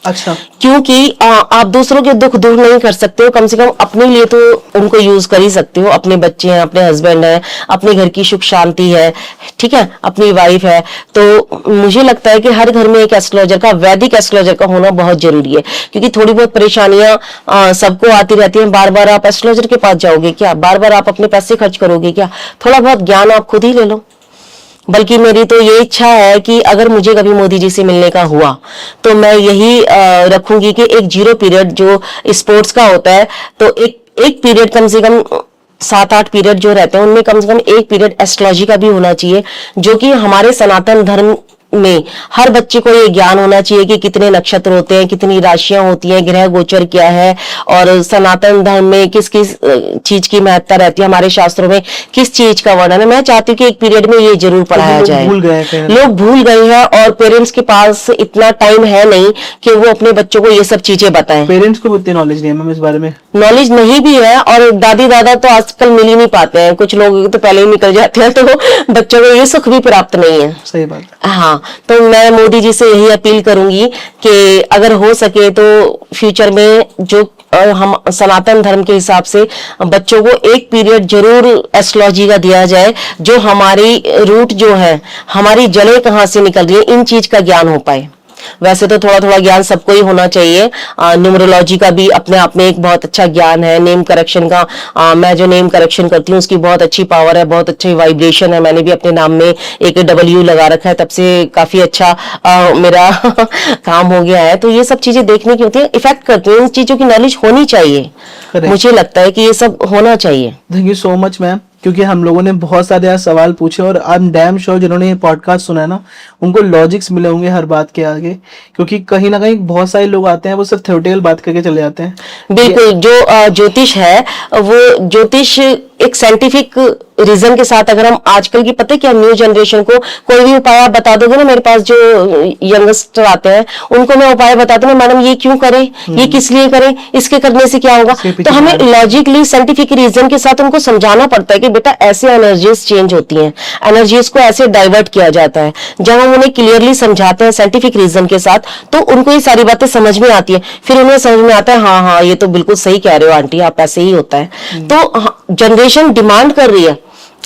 अच्छा, क्योंकि आप दूसरों के दुख दूर नहीं कर सकते हो, कम से कम अपने लिए तो उनको यूज कर ही सकते हो। अपने बच्चे हैं, अपने हस्बैंड हैं, अपने घर की सुख शांति है, ठीक है, अपनी वाइफ है, तो मुझे लगता है कि हर घर में एक एस्ट्रोलॉजर का, वैदिक एस्ट्रोलॉजर का होना बहुत जरूरी है। क्योंकि थोड़ी बहुत परेशानियां सबको आती रहती हैं। बार बार आप एस्ट्रोलॉजर के पास जाओगे क्या? बार बार आप अपने पैसे खर्च करोगे क्या? थोड़ा बहुत ज्ञान आप खुद ही ले लो। बल्कि मेरी तो ये इच्छा है कि अगर मुझे कभी मोदी जी से मिलने का हुआ तो मैं यही रखूंगी कि एक 0 पीरियड जो स्पोर्ट्स का होता है, तो एक पीरियड कम से कम 7-8 पीरियड जो रहते हैं उनमें कम से कम 1 पीरियड एस्ट्रोलॉजी का भी होना चाहिए, जो कि हमारे सनातन धर्म में हर बच्चे को ये ज्ञान होना चाहिए कि कितने नक्षत्र होते हैं, कितनी राशियां होती हैं, ग्रह गोचर क्या है, और सनातन धर्म में किस किस चीज की महत्ता रहती है, हमारे शास्त्रों में किस चीज का वर्णन है। मैं चाहती हूँ कि एक पीरियड में ये जरूर पढ़ाया जाए। लोग भूल गए हैं और पेरेंट्स के पास इतना टाइम है नहीं कि वो अपने बच्चों को ये सब चीजें बताएं। पेरेंट्स को इतनी नॉलेज नहीं है मैम इस बारे में, नॉलेज नहीं भी है, और दादी दादा तो आजकल मिल ही नहीं पाते हैं, कुछ लोग तो पहले ही निकल जाते हैं, तो बच्चों को ये सुख भी प्राप्त नहीं है। सही बात। हाँ, तो मैं मोदी जी से यही अपील करूंगी कि अगर हो सके तो फ्यूचर में जो हम सनातन धर्म के हिसाब से बच्चों को एक पीरियड जरूर एस्ट्रोलॉजी का दिया जाए, जो हमारी रूट जो है, हमारी जड़ें कहाँ से निकल रही है, इन चीज का ज्ञान हो पाए। वैसे तो थोड़ा थोड़ा ज्ञान सबको ही होना चाहिए। न्यूमरोलॉजी का भी अपने आप में एक बहुत अच्छा ज्ञान है। नेम करेक्शन का मैं जो नेम करेक्शन करती हूँ उसकी बहुत अच्छी पावर है, बहुत अच्छी वाइब्रेशन है। मैंने भी अपने नाम में एक W लगा रखा है, तब से काफी अच्छा मेरा काम हो गया है। तो ये सब चीजें देखने की होती है, इफेक्ट करती है, इन चीजों की नॉलेज होनी चाहिए। मुझे लगता है कि ये सब होना चाहिए। Thank you so much ma'am, क्योंकि हम लोगों ने बहुत सारे सवाल पूछे और आई एम डैम श्योर जिन्होंने ये पॉडकास्ट सुना है ना, उनको लॉजिक्स मिले होंगे हर बात के आगे। क्योंकि कहीं ना कहीं बहुत सारे लोग आते हैं वो सिर्फ थ्योरेटिकल बात करके चले जाते हैं। बिल्कुल, जो ज्योतिष है वो ज्योतिष एक साइंटिफिक रीजन के साथ, अगर हम आजकल की पता है क्या, न्यू जनरेशन को कोई भी उपाय आप बता दोगे ना, मेरे पास जो यंगस्टर आते हैं उनको मैं उपाय बताती हूँ, मैडम ये क्यों करें, ये किस लिए करें, इसके करने से क्या होगा। तो हमें लॉजिकली साइंटिफिक रीजन के साथ उनको समझाना पड़ता है कि बेटा ऐसे एनर्जीज चेंज होती हैं, एनर्जीज को ऐसे डाइवर्ट किया जाता है। जब हम उन्हें क्लियरली समझाते हैं साइंटिफिक रीजन के साथ, तो उनको ये सारी बातें समझ में आती है। फिर उन्हें समझ में आता है हाँ हाँ ये तो बिल्कुल सही कह रहे हो आंटी, आप ऐसे ही होता है। तो जनरेशन डिमांड कर रही है,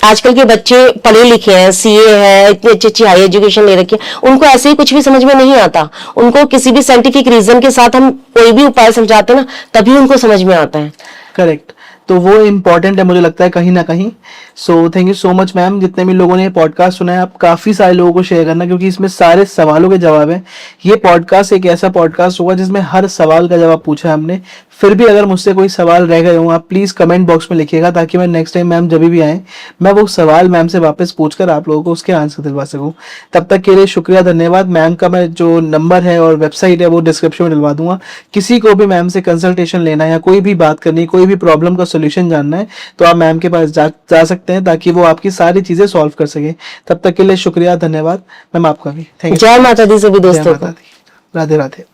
आजकल के बच्चे पढ़े लिखे हैं, CA है, इतनी अच्छी अच्छी हाई एजुकेशन ले रखी है, उनको ऐसे ही कुछ भी समझ में नहीं आता। उनको किसी भी साइंटिफिक रीजन के साथ हम कोई भी उपाय समझाते हैं ना, तभी उनको समझ में आता है। करेक्ट, तो वो इम्पोर्टेंट है मुझे लगता है कहीं ना कहीं। So thank you so much ma'am, जितने भी लोगों ने पॉडकास्ट सुना है आप काफ़ी सारे लोगों को शेयर करना, क्योंकि इसमें सारे सवालों के जवाब हैं। ये पॉडकास्ट एक ऐसा पॉडकास्ट होगा जिसमें हर सवाल का जवाब पूछा है हमने। फिर भी अगर मुझसे कोई सवाल रह गए हो आप प्लीज़ कमेंट बॉक्स में लिखिएगा, ताकि मैं नेक्स्ट टाइम मैम जब भी आए मैं वो सवाल मैम से वापस पूछकर आप लोगों को उसके आंसर दिलवा सकूँ। तब तक के लिए शुक्रिया, धन्यवाद। मैम का मैं जो नंबर है और वेबसाइट है वो डिस्क्रिप्शन में डलवा दूंगा। किसी को भी मैम से कंसल्टेशन लेना है या कोई भी बात करनी, कोई भी प्रॉब्लम का सोल्यूशन जानना है, तो आप मैम के पास जा सकते हैं, ताकि वो आपकी सारी चीजें सॉल्व कर सके। तब तक के लिए शुक्रिया, धन्यवाद मैम आपका भी। Thank you. जय माता दी सभी दोस्तों को। राधे राधे।